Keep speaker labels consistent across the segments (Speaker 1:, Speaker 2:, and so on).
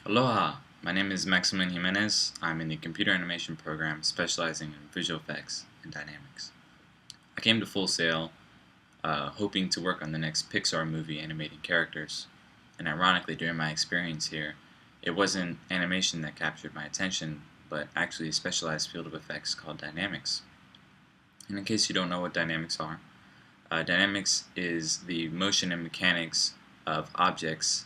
Speaker 1: Aloha! My name is Maximilian Jimenez. I'm in the computer animation program specializing in visual effects and dynamics. I came to Full Sail hoping to work on the next Pixar movie animating characters, and ironically, during my experience here, it wasn't animation that captured my attention, but actually a specialized field of effects called dynamics. And in case you don't know what dynamics are, dynamics is the motion and mechanics of objects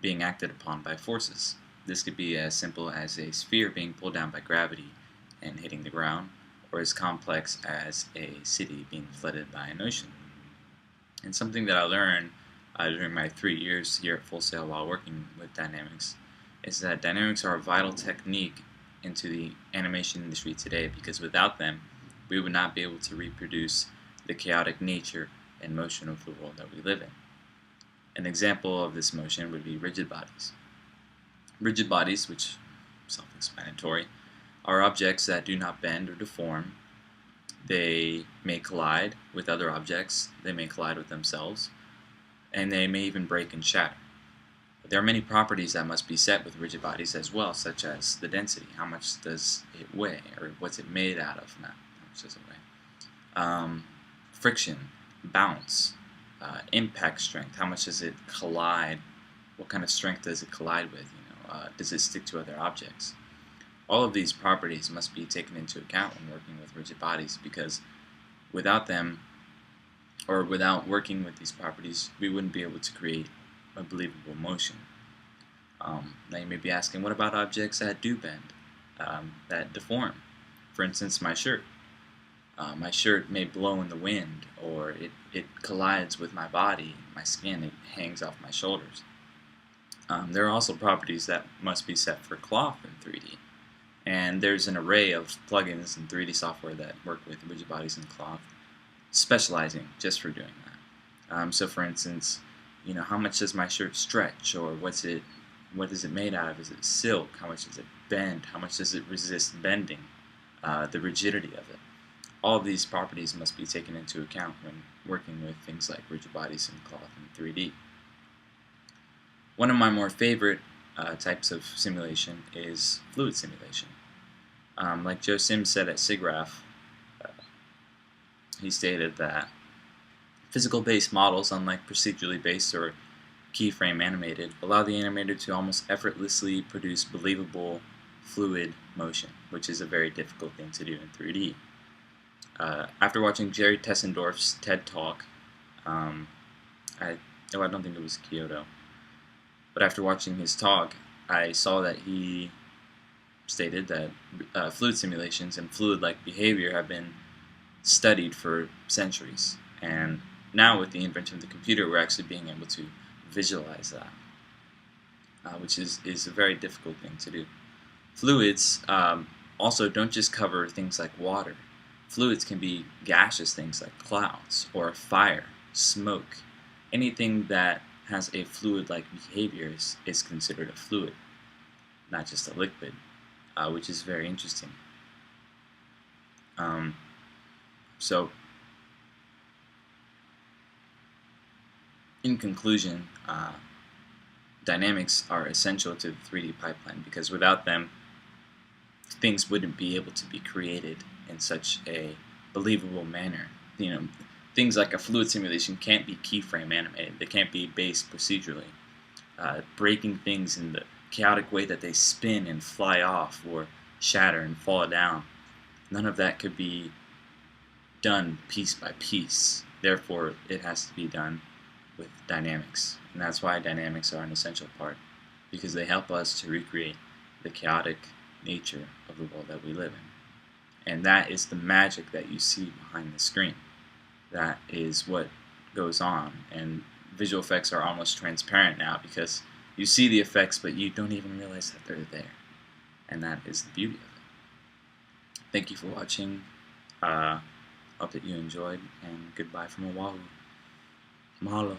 Speaker 1: being acted upon by forces. This could be as simple as a sphere being pulled down by gravity and hitting the ground, or as complex as a city being flooded by an ocean. And something that I learned during my 3 years here at Full Sail while working with dynamics is that dynamics are a vital technique into the animation industry today, because without them, we would not be able to reproduce the chaotic nature and motion of the world that we live in. An example of this motion would be rigid bodies. Rigid bodies, which is self-explanatory, are objects that do not bend or deform. They may collide with other objects, they may collide with themselves, and they may even break and shatter. But there are many properties that must be set with rigid bodies as well, such as the density. How much does it weigh, or what's it made out of? Not how much does it weigh? Friction, bounce, impact strength. How much does it collide? What kind of strength does it collide with? Does it stick to other objects? All of these properties must be taken into account when working with rigid bodies, because without them, or without working with these properties, we wouldn't be able to create a believable motion. Now you may be asking, what about objects that do bend, that deform? For instance, my shirt. My shirt may blow in the wind, or it collides with my body, my skin, it hangs off my shoulders. There are also properties that must be set for cloth in 3D. And there's an array of plugins in 3D software that work with rigid bodies and cloth, specializing just for doing that. So for instance, how much does my shirt stretch, or what is it made out of? Is it silk? How much does it bend? How much does it resist bending? The rigidity of it. All of these properties must be taken into account when working with things like rigid bodies and cloth in 3D. One of my more favorite types of simulation is fluid simulation. Like Joe Sims said at SIGGRAPH, he stated that physical-based models, unlike procedurally based or keyframe animated, allow the animator to almost effortlessly produce believable fluid motion, which is a very difficult thing to do in 3D. After watching Jerry Tessendorf's TED Talk, I don't think it was Kyoto, but after watching his talk, I saw that he stated that fluid simulations and fluid-like behavior have been studied for centuries, and now with the invention of the computer, we're actually being able to visualize that, which is a very difficult thing to do. Fluids also don't just cover things like water. Fluids can be gaseous things like clouds or fire, smoke. Anything that has a fluid-like behavior is considered a fluid, not just a liquid, which is very interesting. So, in conclusion, dynamics are essential to the 3D pipeline, because without them, things wouldn't be able to be created in such a believable manner. Things like a fluid simulation can't be keyframe animated. They can't be based procedurally. Breaking things in the chaotic way that they spin and fly off, or shatter and fall down, none of that could be done piece by piece. Therefore, it has to be done with dynamics. And that's why dynamics are an essential part, because they help us to recreate the chaotic nature of the world that we live in. And that is the magic that you see behind the screen. That is what goes on. And visual effects are almost transparent now, because you see the effects, but you don't even realize that they're there. And that is the beauty of it. Thank you for watching. Hope that you enjoyed, and goodbye from Oahu. Mahalo.